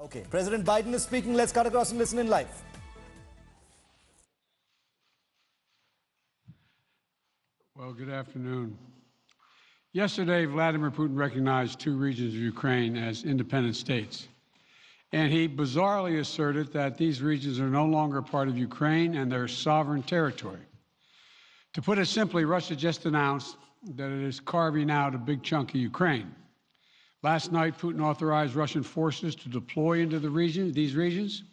Okay, President Biden is speaking. Let's cut across and listen in live. Well, good afternoon. Yesterday, Vladimir Putin recognized two regions of Ukraine as independent states. And he bizarrely asserted that these regions are no longer part of Ukraine and their sovereign territory. To put it simply, Russia just announced that it is carving out a big chunk of Ukraine. Last night, Putin authorized Russian forces to deploy into these regions.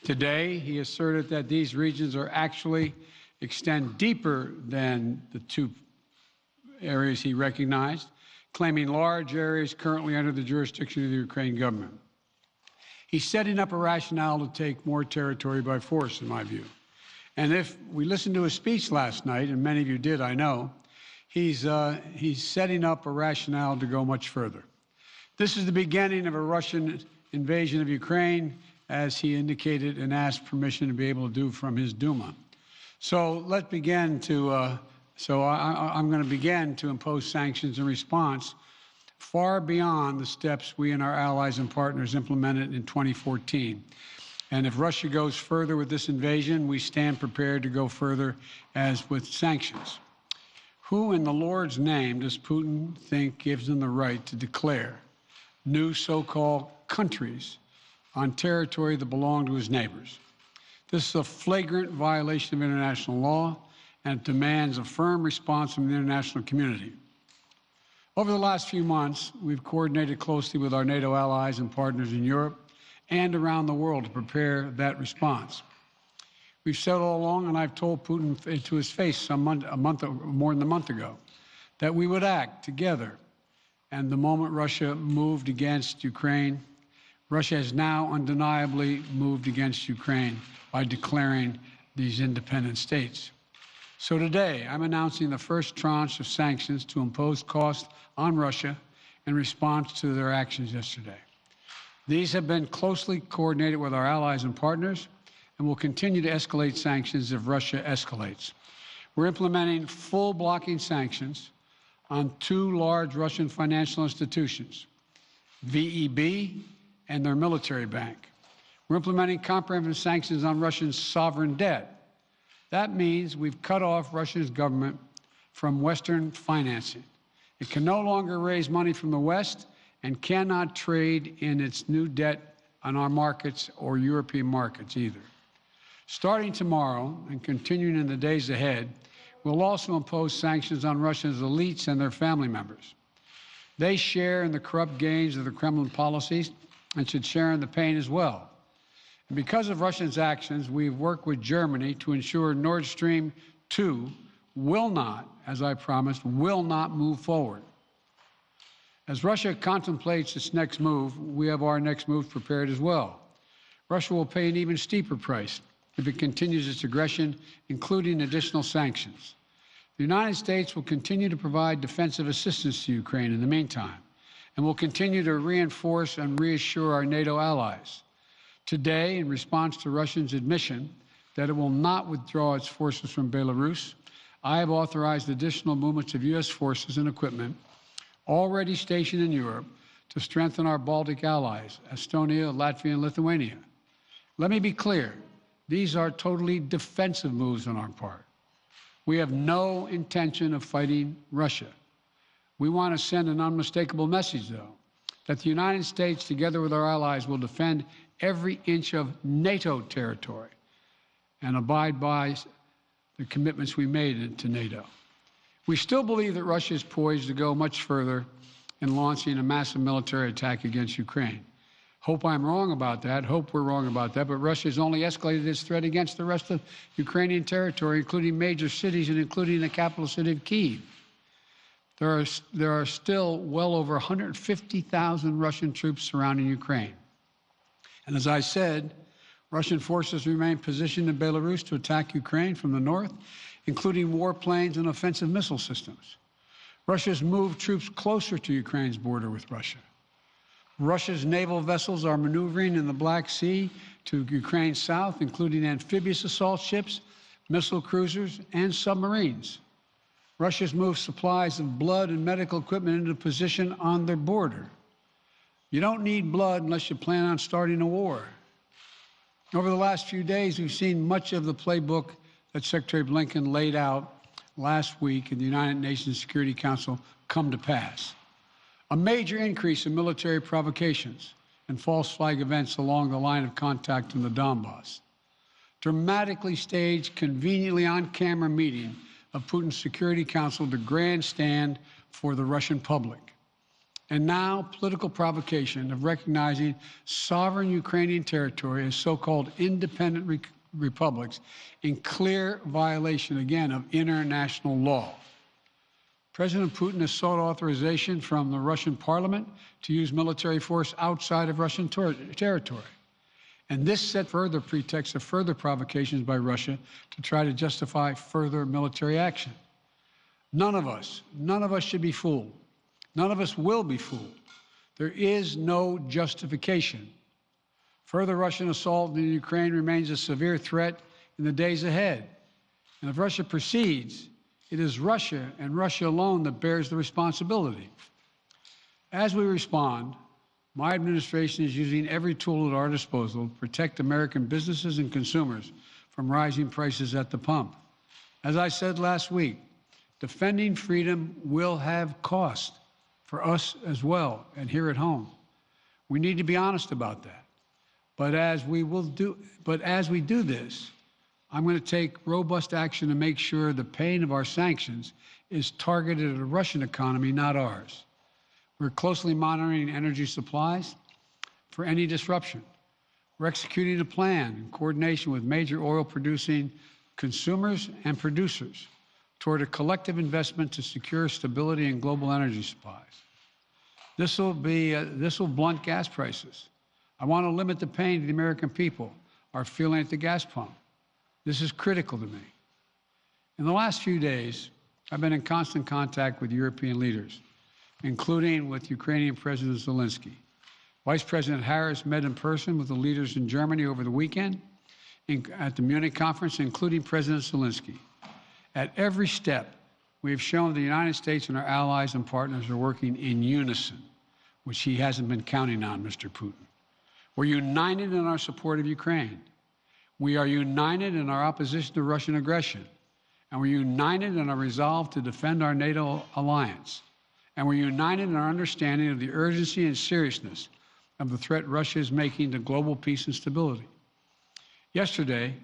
Today, he asserted that these regions are actually extend deeper than the two areas he recognized, claiming large areas currently under the jurisdiction of the Ukraine government. He's setting up a rationale to take more territory by force, in my view. And if we listened to his speech last night, and many of you did, I know, he's setting up a rationale to go much further. This is the beginning of a Russian invasion of Ukraine, as he indicated and asked permission to be able to do from his Duma. So let's begin to, I'm going to begin to impose sanctions in response far beyond the steps we and our allies and partners implemented in 2014. And if Russia goes further with this invasion, we stand prepared to go further as with sanctions. Who in the Lord's name does Putin think gives him the right to declare new so-called countries on territory that belong to his neighbors? This is a flagrant violation of international law, and it demands a firm response from the international community. Over the last few months, we've coordinated closely with our NATO allies and partners in Europe and around the world to prepare that response. We've said all along, and I've told Putin to his face more than a month ago, that we would act together. And the moment Russia moved against Ukraine, Russia has now undeniably moved against Ukraine by declaring these independent states. So today, I'm announcing the first tranche of sanctions to impose costs on Russia in response to their actions yesterday. These have been closely coordinated with our allies and partners, and will continue to escalate sanctions if Russia escalates. We're implementing full blocking sanctions on two large Russian financial institutions, VEB and their military bank. We're implementing comprehensive sanctions on Russia's sovereign debt. That means we've cut off Russia's government from Western financing. It can no longer raise money from the West and cannot trade in its new debt on our markets or European markets either. Starting tomorrow and continuing in the days ahead, we'll also impose sanctions on Russia's elites and their family members. They share in the corrupt gains of the Kremlin policies and should share in the pain as well. And because of Russia's actions, we've worked with Germany to ensure Nord Stream 2 will not, as I promised, will not move forward. As Russia contemplates its next move, we have our next move prepared as well. Russia will pay an even steeper price if it continues its aggression, including additional sanctions. The United States will continue to provide defensive assistance to Ukraine in the meantime, and will continue to reinforce and reassure our NATO allies. Today, in response to Russia's admission that it will not withdraw its forces from Belarus, I have authorized additional movements of U.S. forces and equipment already stationed in Europe to strengthen our Baltic allies, Estonia, Latvia, and Lithuania. Let me be clear. These are totally defensive moves on our part. We have no intention of fighting Russia. We want to send an unmistakable message, though, that the United States, together with our allies, will defend every inch of NATO territory and abide by the commitments we made to NATO. We still believe that Russia is poised to go much further in launching a massive military attack against Ukraine. Hope I'm wrong about that. Hope we're wrong about that. But Russia has only escalated its threat against the rest of Ukrainian territory, including major cities and including the capital city of Kyiv. There are still well over 150,000 Russian troops surrounding Ukraine. And as I said, Russian forces remain positioned in Belarus to attack Ukraine from the north, including warplanes and offensive missile systems. Russia's moved troops closer to Ukraine's border with Russia. Russia's naval vessels are maneuvering in the Black Sea to Ukraine's south, including amphibious assault ships, missile cruisers, and submarines. Russia's moved supplies of blood and medical equipment into position on their border. You don't need blood unless you plan on starting a war. Over the last few days, we've seen much of the playbook that Secretary Blinken laid out last week in the United Nations Security Council come to pass. A major increase in military provocations and false flag events along the line of contact in the Donbass. Dramatically staged, conveniently on-camera meeting of Putin's Security Council to grandstand for the Russian public. And now, political provocation of recognizing sovereign Ukrainian territory as so-called independent republics in clear violation, again, of international law. President Putin has sought authorization from the Russian parliament to use military force outside of Russian territory. And this set further pretext of further provocations by Russia to try to justify further military action. None of us should be fooled. None of us will be fooled. There is no justification. Further Russian assault in Ukraine remains a severe threat in the days ahead. And if Russia proceeds, it is Russia and Russia alone that bears the responsibility. As we respond, my administration is using every tool at our disposal to protect American businesses and consumers from rising prices at the pump. As I said last week, defending freedom will have cost for us as well and here at home. We need to be honest about that. But as we do this, I'm going to take robust action to make sure the pain of our sanctions is targeted at the Russian economy, not ours. We're closely monitoring energy supplies for any disruption. We're executing a plan in coordination with major oil-producing consumers and producers toward a collective investment to secure stability in global energy supplies. This will blunt gas prices. I want to limit the pain the American people are feeling at the gas pump. This is critical to me. In the last few days, I've been in constant contact with European leaders, including with Ukrainian President Zelensky. Vice President Harris met in person with the leaders in Germany over the weekend at the Munich conference, including President Zelensky. At every step, we have shown the United States and our allies and partners are working in unison, which he hasn't been counting on, Mr. Putin. We're united in our support of Ukraine. We are united in our opposition to Russian aggression. And we're united in our resolve to defend our NATO alliance. And we're united in our understanding of the urgency and seriousness of the threat Russia is making to global peace and stability. Yesterday,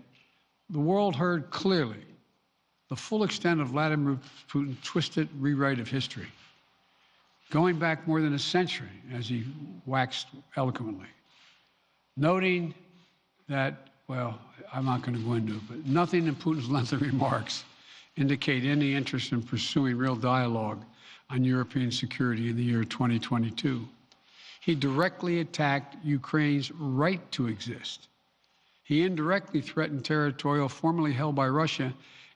the world heard clearly the full extent of Vladimir Putin's twisted rewrite of history, going back more than a century, as he waxed eloquently, noting that, well, I'm not going to go into it, but nothing in Putin's lengthy remarks indicate any interest in pursuing real dialogue on European security in the year 2022. He directly attacked Ukraine's right to exist. He indirectly threatened territory formerly held by Russia,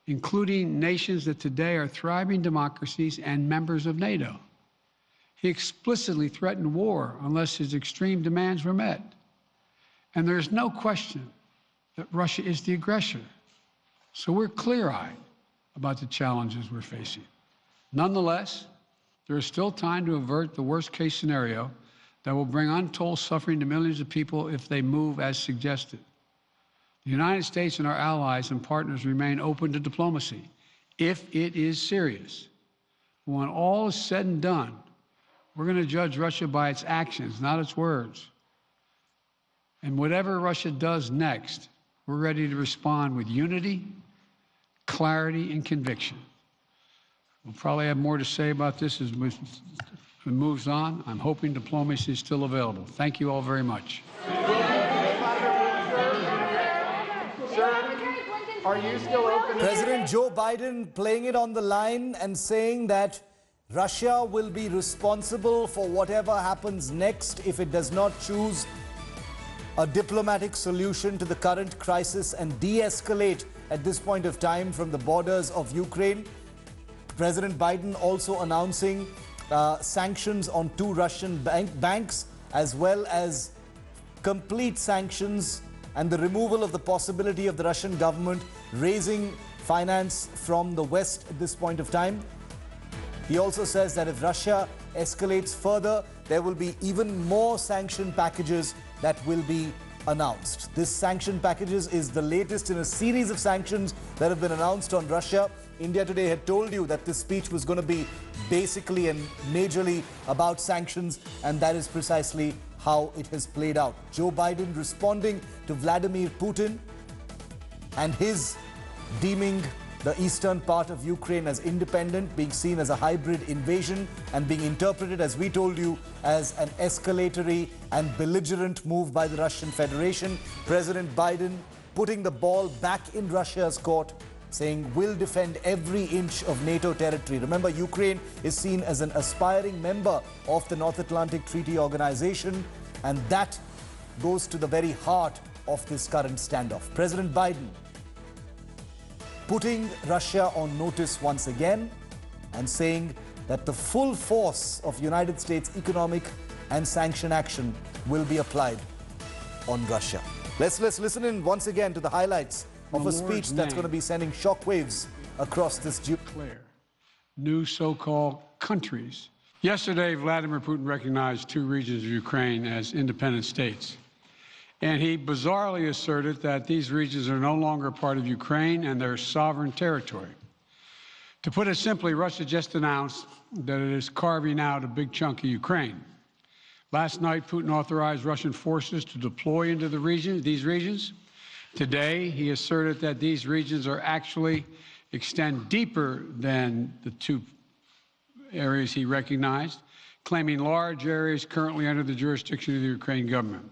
including nations that today are thriving democracies and members of NATO. He explicitly threatened war unless his extreme demands were met. And there's no question that Russia is the aggressor. So we're clear-eyed about the challenges we're facing. Nonetheless, there is still time to avert the worst-case scenario that will bring untold suffering to millions of people if they move as suggested. The United States and our allies and partners remain open to diplomacy if it is serious. When all is said and done, we're going to judge Russia by its actions, not its words. And whatever Russia does next, we're ready to respond with unity, clarity, and conviction. We'll probably have more to say about this as it moves on. I'm hoping diplomacy is still available. Thank you all very much. Are you still open? President Joe Biden playing it on the line and saying that Russia will be responsible for whatever happens next if it does not choose a diplomatic solution to the current crisis and de-escalate at this point of time from the borders of Ukraine. President Biden also announcing sanctions on 2 Russian banks, as well as complete sanctions and the removal of the possibility of the Russian government raising finance from the West at this point of time. He also says that if Russia escalates further, there will be even more sanction packages that will be announced. This sanction packages is the latest in a series of sanctions that have been announced on Russia. India Today had told you that this speech was going to be basically and majorly about sanctions, and that is precisely how it has played out. Joe Biden responding to Vladimir Putin and his deeming the eastern part of Ukraine as independent, being seen as a hybrid invasion and being interpreted, as we told you, as an escalatory and belligerent move by the Russian Federation. President Biden putting the ball back in Russia's court, saying we'll defend every inch of NATO territory. Remember, Ukraine is seen as an aspiring member of the North Atlantic Treaty Organization, and that goes to the very heart of this current standoff. President Biden putting Russia on notice once again and saying that the full force of United States economic and sanction action will be applied on Russia. Let's listen in once again to the highlights of a speech that's going to be sending shockwaves across this declare new so-called countries. Yesterday, Vladimir Putin recognized 2 regions of Ukraine as independent states. And he bizarrely asserted that these regions are no longer part of Ukraine and their sovereign territory. To put it simply, Russia just announced that it is carving out a big chunk of Ukraine. Last night, Putin authorized Russian forces to deploy into these regions. Today, he asserted that these regions are actually extend deeper than the 2 areas he recognized, claiming large areas currently under the jurisdiction of the Ukraine government.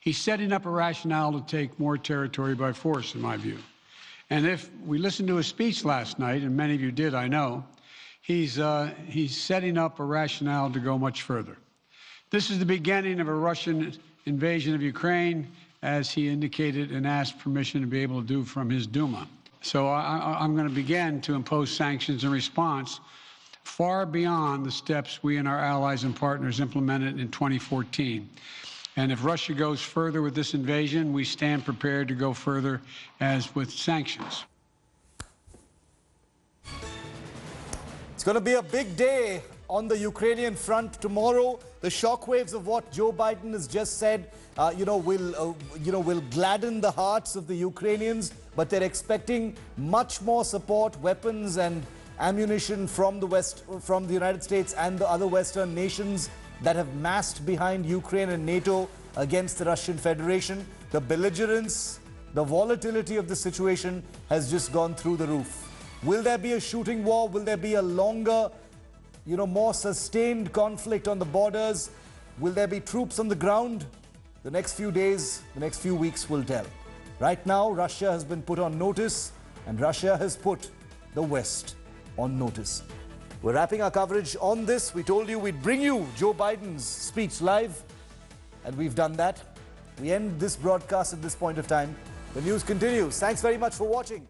He's setting up a rationale to take more territory by force, in my view. And if we listened to his speech last night, and many of you did, I know, he's setting up a rationale to go much further. This is the beginning of a Russian invasion of Ukraine, as he indicated and asked permission to be able to do from his Duma. So I'm going to begin to impose sanctions in response far beyond the steps we and our allies and partners implemented in 2014. And if Russia goes further with this invasion, we stand prepared to go further as with sanctions. It's going to be a big day on the Ukrainian front tomorrow. The shockwaves of what Joe Biden has just said, will gladden the hearts of the Ukrainians, but they're expecting much more support, weapons and ammunition from the West, from the United States and the other Western nations that have massed behind Ukraine and NATO against the Russian Federation. The belligerence, the volatility of the situation has just gone through the roof. Will there be a shooting war? Will there be a longer, more sustained conflict on the borders? Will there be troops on the ground? The next few days, the next few weeks will tell. Right now, Russia has been put on notice, and Russia has put the West on notice. We're wrapping our coverage on this. We told you we'd bring you Joe Biden's speech live, and we've done that. We end this broadcast at this point of time. The news continues. Thanks very much for watching.